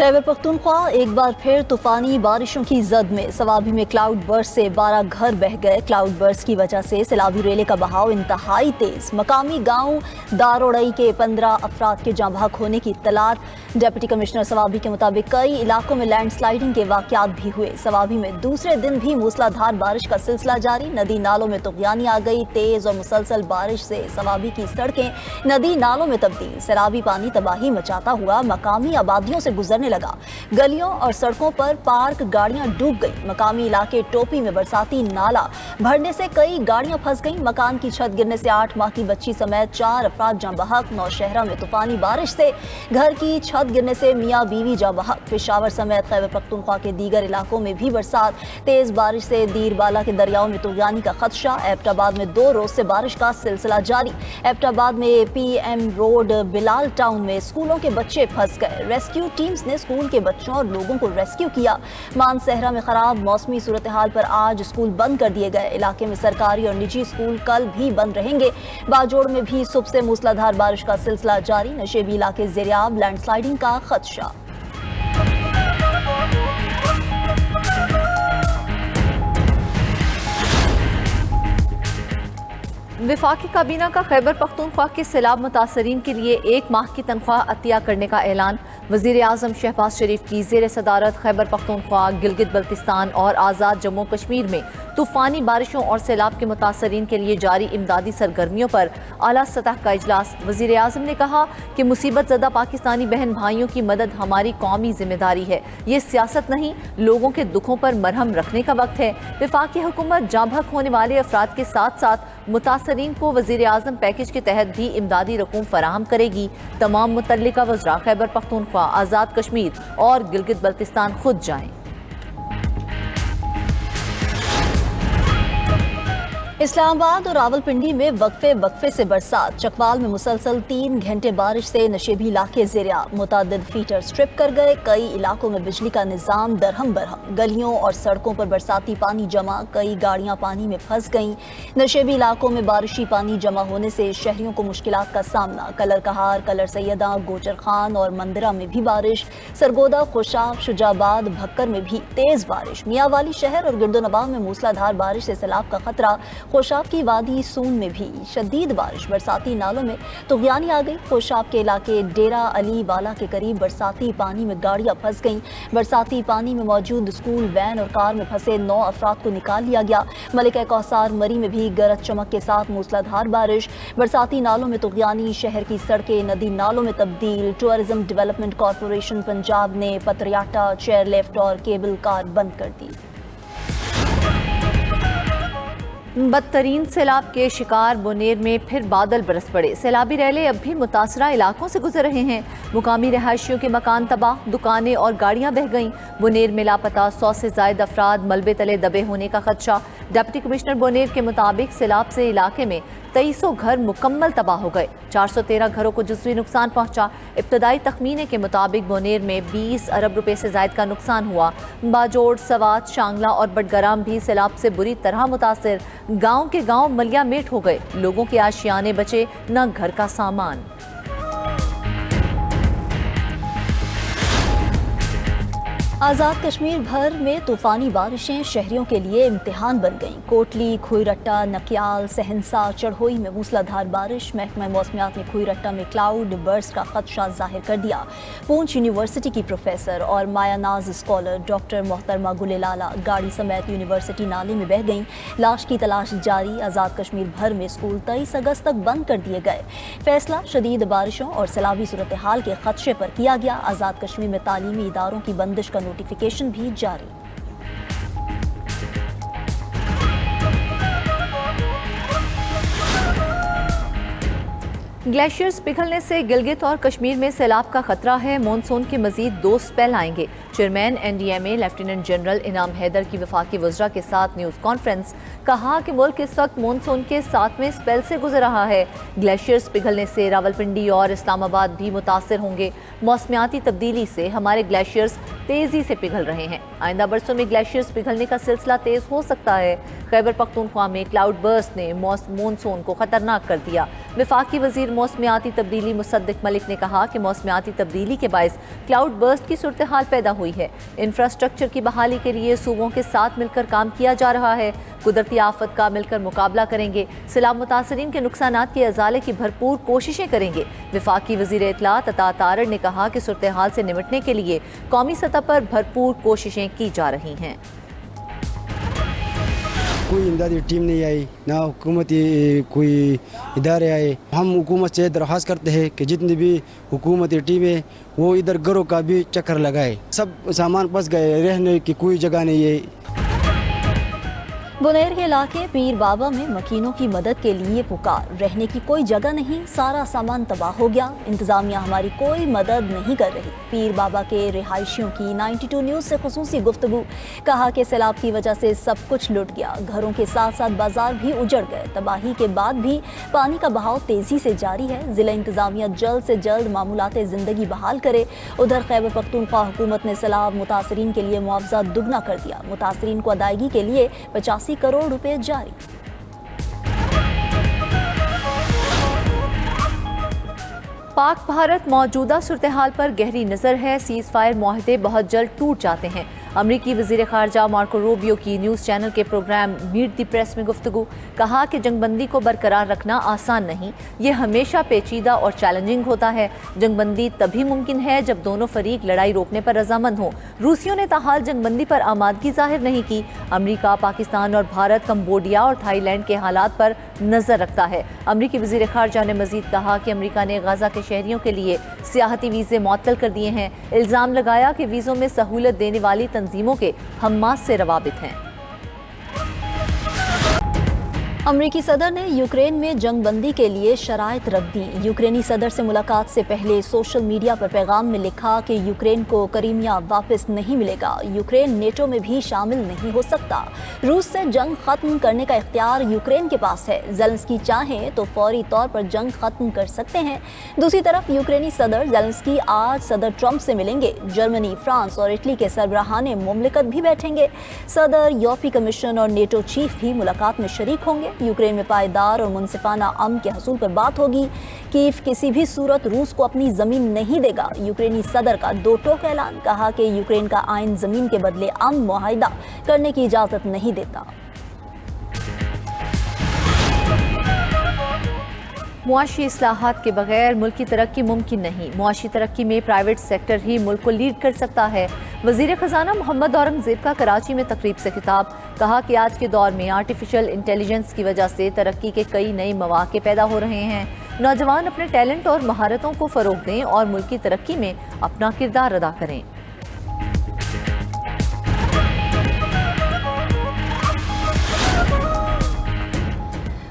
खैबर पख्तूनख्वा एक बार फिर तूफानी बारिशों की जद में। सवाबी में क्लाउड बर्स्ट से 12 घर बह गए। क्लाउड बर्स्ट की वजह से सैलाबी रेले का बहाव इंतहाई तेज। मकामी गांव दारोड़ई के 15 अफराद के जाँ बहक होने की इत्तलात। डिप्टी कमिश्नर सवाबी के मुताबिक कई इलाकों में लैंड स्लाइडिंग के वाकयात भी हुए। सवाबी में दूसरे दिन भी मूसलाधार बारिश का सिलसिला जारी। नदी नालों में तुगयानी आ गई। तेज और मुसलसल बारिश से सवाबी की सड़कें नदी नालों में तब्दील। सैलाबी पानी तबाही मचाता हुआ मकामी आबादियों से गुजरने लगा। गलियों और सड़कों पर पार्क गाड़ियां डूब गई। मकामी इलाके टोपी में बरसाती नाला भरने से कई गाड़ियां फंस गईं। मकान की छत गिरने से 8 माह की बच्ची समेत 4 अफराद जाँ बहक। नौशहरा में तूफानी बारिश से घर की छत गिरने से मियाँ बीवी जाँ बहक। पेशावर समेत खैबर पख्तूनख्वा के दीगर इलाकों में भी बरसात। तेज बारिश से दीरबाला के दरियाओं में तुगयानी का खदशा। एबटाबाद में 2 रोज से बारिश का सिलसिला जारी। एबटाबाद में PM रोड बिलाल टाउन में स्कूलों के बच्चे फंस गए। रेस्क्यू टीम्स ने स्कूल के बच्चों और लोगों को रेस्क्यू किया। मानसहरा में खराब मौसमी सूरत हाल पर आज स्कूल बंद कर दिए गए। इलाके में सरकारी और निजी स्कूल कल भी बंद रहेंगे। बाजोड़ में भी सुबह से मूसलाधार बारिश का सिलसिला जारी। नशेबी इलाके ज़ेरियाब लैंडस्लाइडिंग का खदशा। वफाकी काबीना का खैबर पख्तूनख्वा के सैलाब मुतासरीन के लिए 1 माह की तनख्वाह अतिया करने का ऐलान। वज़ीर आज़म शहबाज शरीफ की ज़ेर सदारत खैबर पख्तूनख्वा, गिलगित बल्तिस्तान और आज़ाद जम्मू कश्मीर में तूफ़ानी बारिशों और सैलाब के मुतासरीन के लिए जारी इमदादी सरगर्मियों पर आला सतह का इजलास। वज़ीर आज़म ने कहा कि मुसीबत ज़दा पाकिस्तानी बहन भाइयों की मदद हमारी कौमी जिम्मेदारी है। ये सियासत नहीं, लोगों के दुखों पर मरहम रखने का वक्त है। वफाकी हुकूमत जाँ बहक होने वाले अफराद के साथ साथ मुतासरीन को वज़ीर आज़म पैकेज के तहत भी इमदादी रकूम फराहम करेगी। तमाम मुतल्लिका वज़रा खैबर पख्तूनख्वा, आज़ाद कश्मीर और गिलगित बल्तिस्तान खुद जाएं। इस्लामाबाद और रावलपिंडी में वक्फे से बरसात। चकवाल में मुसलसल 3 घंटे बारिश से नशेबी इलाके ज़ेरियाब। मुतादिद फीटर स्ट्रिप कर गए। कई इलाकों में बिजली का निज़ाम दरहम बरहम। गलियों और सड़कों पर बरसाती पानी जमा। कई गाड़ियां पानी में फंस गईं। नशेबी इलाकों में बारिशी पानी जमा होने से शहरियों को मुश्किलात का सामना। कलर कहार, कलर सैयदा, गोचर खान और मंदिरा में भी बारिश। सरगोदा, खुशाब, शुजाबाद, भक्कर में भी तेज बारिश। मियाँ वाली शहर और गिरदोनवाब में मूसलाधार बारिश से सैलाब का खतरा। खुशाब की वादी सून में भी शदीद बारिश। बरसाती नालों में तुगयानी आ गई। खुशाब के इलाके डेरा अली वाला के करीब बरसाती पानी में गाड़ियां फंस गईं। बरसाती पानी में मौजूद स्कूल वैन और कार में फंसे 9 अफराद को निकाल लिया गया। मलिका कौसार मरी में भी गरज चमक के साथ मूसलाधार बारिश। बरसाती नालों में तुगयानी। शहर की सड़कें नदी नालों में तब्दील। टूरिज्म डेवलपमेंट कॉरपोरेशन पंजाब ने पतरियाटा, चेयर लिफ्ट और केबल कार बंद कर दी। बदतरीन सैलाब के शिकार बुनेर में फिर बादल बरस पड़े। सैलाबी रैले अब भी मुतासरा इलाकों से गुजर रहे हैं। मुकामी रहायशियों के मकान तबाह, दुकानें और गाड़ियां बह गईं। बुनेर में लापता 100 से ज़ायद अफराद, मलबे तले दबे होने का खदशा। डिप्टी कमिश्नर बुनेर के मुताबिक सैलाब से इलाके में 2300 घर मुकम्मल तबाह हो गए। 413 घरों को जुज़वी नुकसान पहुंचा। इब्तदाई तखमीने के मुताबिक बुनेर में 20 अरब रुपए से ज़ायद का नुकसान हुआ। बाजोड़, सवात, शांगला और बटगराम भी सैलाब से बुरी तरह मुतासिर। गांव के गांव मलिया मेट हो गए। लोगों के आशियाने बचे, न घर का सामान। आज़ाद कश्मीर भर में तूफ़ानी बारिशें शहरियों के लिए इम्तिहान बन गईं। कोटली, खुईरट्टा, नकियाल, सहनसा, चढ़ोई में मूसलाधार बारिश। महकमा मौसमियात ने खुईरट्टा में क्लाउड बर्स्ट का खदशा जाहिर कर दिया। पूंछ यूनिवर्सिटी की प्रोफेसर और मायानाज स्कॉलर डॉक्टर मोहतरमा गुलेलाला गाड़ी समेत यूनिवर्सिटी नाले में बह गईं। लाश की तलाश जारी। आज़ाद कश्मीर भर में स्कूल 23 अगस्त तक बंद कर दिए गए। फैसला शदीद बारिशों और सैलाबी सूरत हाल के खदशे पर किया गया। आज़ाद कश्मीर में तालीमी इदारों की बंदिश का नोटिफिकेशन भी जारी। ग्लेशियर्स पिघलने से गिलगित और कश्मीर में सैलाब का खतरा है। मॉनसून के मजीद 2 स्पेल आएंगे। چیئرمین NDMA لیفٹیننٹ جنرل انعام حیدر کی وفاقی وزراء کے ساتھ نیوز کانفرنس، کہا کہ ملک اس وقت مونسون کے 7ویں اسپیل سے گزر رہا ہے۔ گلیشیئرز پگھلنے سے راولپنڈی اور اسلام آباد بھی متاثر ہوں گے۔ موسمیاتی تبدیلی سے ہمارے گلیشیئرز تیزی سے پگھل رہے ہیں۔ آئندہ برسوں میں گلیشیئرز پگھلنے کا سلسلہ تیز ہو سکتا ہے۔ خیبر پختونخوا میں کلاؤڈ برسٹ نے مونسون کو خطرناک کر دیا۔ وفاقی وزیر موسمیاتی تبدیلی مصدق ملک نے کہا کہ موسمیاتی تبدیلی کے باعث کلاؤڈ برسٹ کی صورتحال پیدا ہوئی ہے۔ انفراسٹرکچر کی بحالی کے لیے صوبوں کے ساتھ مل کر کام کیا جا رہا ہے۔ قدرتی آفت کا مل کر مقابلہ کریں گے۔ سیلاب متاثرین کے نقصانات کے ازالے کی بھرپور کوششیں کریں گے۔ وفاقی وزیر اطلاعات عطا تارڑ نے کہا کہ صورتحال سے نمٹنے کے لیے قومی سطح پر بھرپور کوششیں کی جا رہی ہیں۔ کوئی امدادی ٹیم نہیں آئی، نہ حکومتی کوئی ادارے آئے۔ ہم حکومت سے درخواست کرتے ہیں کہ جتنی بھی حکومتی ٹیمیں وہ ادھر گھروں کا بھی چکر لگائے۔ سب سامان پھنس گئے، رہنے کی کوئی جگہ نہیں ہے۔ بنیر کے علاقے پیر بابا میں مکینوں کی مدد کے لیے پکار، رہنے کی کوئی جگہ نہیں، سارا سامان تباہ ہو گیا، انتظامیہ ہماری کوئی مدد نہیں کر رہی۔ پیر بابا کے رہائشیوں کی 92 نیوز سے خصوصی گفتگو، کہا کہ سیلاب کی وجہ سے سب کچھ لٹ گیا، گھروں کے ساتھ ساتھ بازار بھی اجڑ گئے۔ تباہی کے بعد بھی پانی کا بہاؤ تیزی سے جاری ہے، ضلع انتظامیہ جلد سے جلد معمولات زندگی بحال کرے۔ ادھر خیبر پختونخوا حکومت نے سیلاب متاثرین کے لیے معاوضہ دگنا کر دیا، متاثرین کو ادائیگی کے لیے 85 کروڑ روپے جاری۔ پاک بھارت موجودہ صورتحال پر گہری نظر ہے، سیز فائر معاہدے بہت جلد ٹوٹ جاتے ہیں۔ امریکی وزیر خارجہ مارکو روبیو کی نیوز چینل کے پروگرام میٹ دی پریس میں گفتگو، کہا کہ جنگ بندی کو برقرار رکھنا آسان نہیں، یہ ہمیشہ پیچیدہ اور چیلنجنگ ہوتا ہے۔ جنگ بندی تبھی ممکن ہے جب دونوں فریق لڑائی روکنے پر رضامند ہوں۔ روسیوں نے تاحال جنگ بندی پر آمادگی ظاہر نہیں کی۔ امریکہ، پاکستان اور بھارت کمبوڈیا اور تھائی لینڈ کے حالات پر نظر رکھتا ہے۔ امریکی وزیر خارجہ نے مزید کہا کہ امریکہ نے غزہ کے شہریوں کے لیے سیاحتی ویزے معطل کر دیے ہیں۔ الزام لگایا کہ ویزوں میں سہولت دینے والی تنظیموں کے حماس سے روابط ہیں۔ امریکی صدر نے یوکرین میں جنگ بندی کے لیے شرائط رکھ دی۔ یوکرینی صدر سے ملاقات سے پہلے سوشل میڈیا پر پیغام میں لکھا کہ یوکرین کو کریمیا واپس نہیں ملے گا، یوکرین نیٹو میں بھی شامل نہیں ہو سکتا۔ روس سے جنگ ختم کرنے کا اختیار یوکرین کے پاس ہے، زیلنسکی چاہیں تو فوری طور پر جنگ ختم کر سکتے ہیں۔ دوسری طرف یوکرینی صدر زیلنسکی آج صدر ٹرمپ سے ملیں گے۔ جرمنی، فرانس اور اٹلی کے سربراہان مملکت بھی بیٹھیں گے۔ صدر، یورپی کمیشن اور نیٹو چیف بھی ملاقات میں شریک ہوں گے۔ یوکرین میں پائیدار اور منصفانہ امن کے حصول پر بات ہوگی۔ کیف کسی بھی صورت روس کو اپنی زمین نہیں دے گا۔ یوکرینی صدر کا دو ٹوک اعلان، کہا کہ یوکرین کا آئین زمین کے بدلے امن معاہدہ کرنے کی اجازت نہیں دیتا۔ معاشی اصلاحات کے بغیر ملک کی ترقی ممکن نہیں، معاشی ترقی میں پرائیویٹ سیکٹر ہی ملک کو لیڈ کر سکتا ہے۔ وزیر خزانہ محمد اورنگزیب کا کراچی میں تقریب سے خطاب، کہا کہ آج کے دور میں آرٹیفیشل انٹیلیجنس کی وجہ سے ترقی کے کئی نئے مواقع پیدا ہو رہے ہیں۔ نوجوان اپنے ٹیلنٹ اور مہارتوں کو فروغ دیں اور ملک کی ترقی میں اپنا کردار ادا کریں۔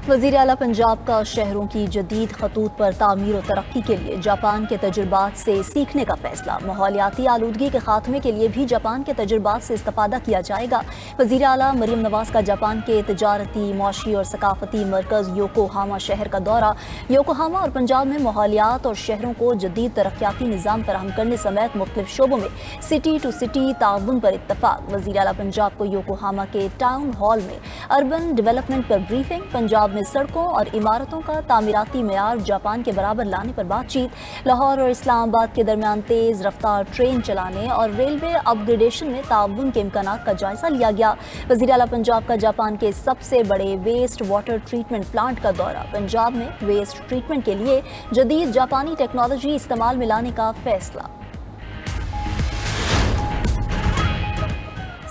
وزیر اعلیٰ پنجاب کا شہروں کی جدید خطوط پر تعمیر و ترقی کے لیے جاپان کے تجربات سے سیکھنے کا فیصلہ، ماحولیاتی آلودگی کے خاتمے کے لیے بھی جاپان کے تجربات سے استفادہ کیا جائے گا۔ وزیر اعلیٰ مریم نواز کا جاپان کے تجارتی، معاشی اور ثقافتی مرکز یوکوہاما شہر کا دورہ۔ یوکوہاما اور پنجاب میں ماحولیات اور شہروں کو جدید ترقیاتی نظام فراہم کرنے سمیت مختلف شعبوں میں سٹی ٹو سٹی تعاون پر اتفاق۔ وزیر اعلیٰ پنجاب کو یوکوہاما کے ٹاؤن ہال میں اربن ڈیولپمنٹ پر بریفنگ۔ پنجاب میں سڑکوں اور عمارتوں کا تعمیراتی معیار جاپان کے برابر لانے پر بات چیت۔ لاہور اور اسلام آباد کے درمیان تیز رفتار ٹرین چلانے اور ریلوے اپ گریڈیشن میں تعاون کے امکانات کا جائزہ لیا گیا۔ وزیر اعلیٰ پنجاب کا جاپان کے سب سے بڑے ویسٹ واٹر ٹریٹمنٹ پلانٹ کا دورہ۔ پنجاب میں ویسٹ ٹریٹمنٹ کے لیے جدید جاپانی ٹیکنالوجی استعمال میں لانے کا فیصلہ۔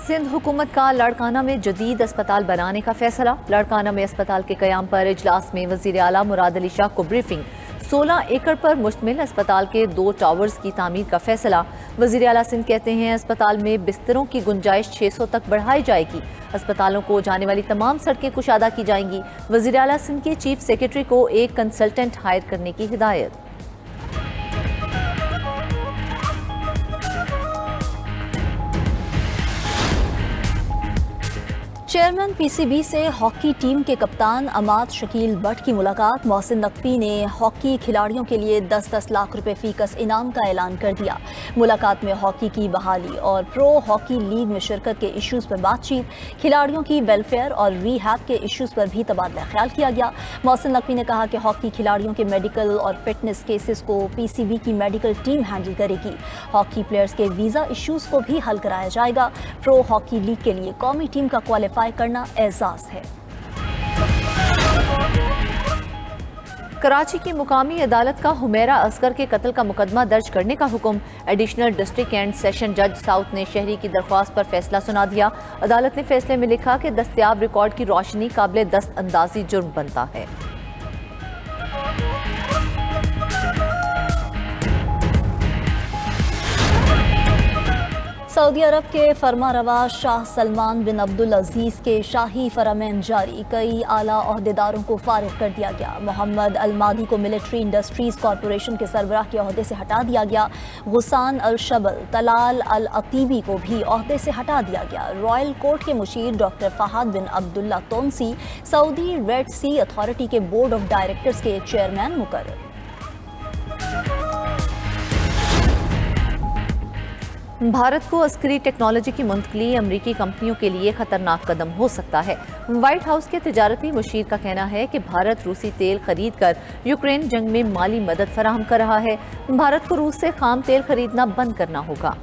سندھ حکومت کا لاڑکانہ میں جدید اسپتال بنانے کا فیصلہ۔ لاڑکانہ میں اسپتال کے قیام پر اجلاس میں وزیر اعلیٰ مراد علی شاہ کو بریفنگ۔ 16 ایکڑ پر مشتمل اسپتال کے 2 ٹاورز کی تعمیر کا فیصلہ۔ وزیر اعلیٰ سندھ کہتے ہیں اسپتال میں بستروں کی گنجائش 600 تک بڑھائی جائے گی۔ اسپتالوں کو جانے والی تمام سڑکیں کشادہ کی جائیں گی۔ وزیر اعلیٰ سندھ کے چیف سیکرٹری کو ایک کنسلٹنٹ ہائر کرنے کی ہدایت۔ चेयरमैन पीसीबी से हॉकी टीम के कप्तान अमाद शकील बट की मुलाकात। मोहसिन नकवी ने हॉकी खिलाड़ियों के लिए 10-10 लाख रुपए फीकस इनाम का ऐलान कर दिया। मुलाकात में हॉकी की बहाली और प्रो हॉकी लीग में शिरकत के इश्यूज पर बातचीत, खिलाड़ियों की वेलफेयर और रीहैब के इश्यूज पर भी तबादला ख्याल किया गया। मोहसिन नकवी ने कहा कि हॉकी खिलाड़ियों के मेडिकल और फिटनेस केसेस को पीसीबी की मेडिकल टीम हैंडल करेगी। हॉकी प्लेयर्स के वीज़ा इश्यूज को भी हल कराया जाएगा। प्रो हॉकी लीग के लिए कौमी टीम का क्वालिफाई करना एजाज है। कराची की मुकामी अदालत का हुमैरा असगर के कत्ल का मुकदमा दर्ज करने का हुक्म। एडिशनल डिस्ट्रिक्ट एंड सेशन जज साउथ ने शहरी की दरख्वास्त पर फैसला सुना दिया। अदालत ने फैसले में लिखा कि दस्तयाब रिकॉर्ड की रोशनी काबिल दस्त अंदाजी जुर्म बनता है। सऊदी अरब के फरमारवा शाह सलमान बिन अब्दुल अजीज के शाही फरमान जारी, कई आला ओहदेदारों को फारिग कर दिया गया। मोहम्मद अलमादी को मिलिट्री इंडस्ट्रीज कॉरपोरेशन के सरबराह के ओहदे से हटा दिया गया। गुसान अल शबल, तलाल अल अतीबी को भी ओहदे से हटा दिया गया। रॉयल कोर्ट के मुशीर डॉक्टर फहाद बिन अब्दुल्ला तोनसी सऊदी रेड सी अथॉरिटी के बोर्ड ऑफ डायरेक्टर्स के चेयरमैन मुकर्रर। भारत को अस्करी टेक्नोलॉजी की मुंतकली अमरीकी कंपनियों के लिए खतरनाक कदम हो सकता है। व्हाइट हाउस के तिजारती मुशीर का कहना है कि भारत रूसी तेल खरीद कर यूक्रेन जंग में माली मदद फराहम कर रहा है। भारत को रूस से खाम तेल खरीदना बंद करना होगा।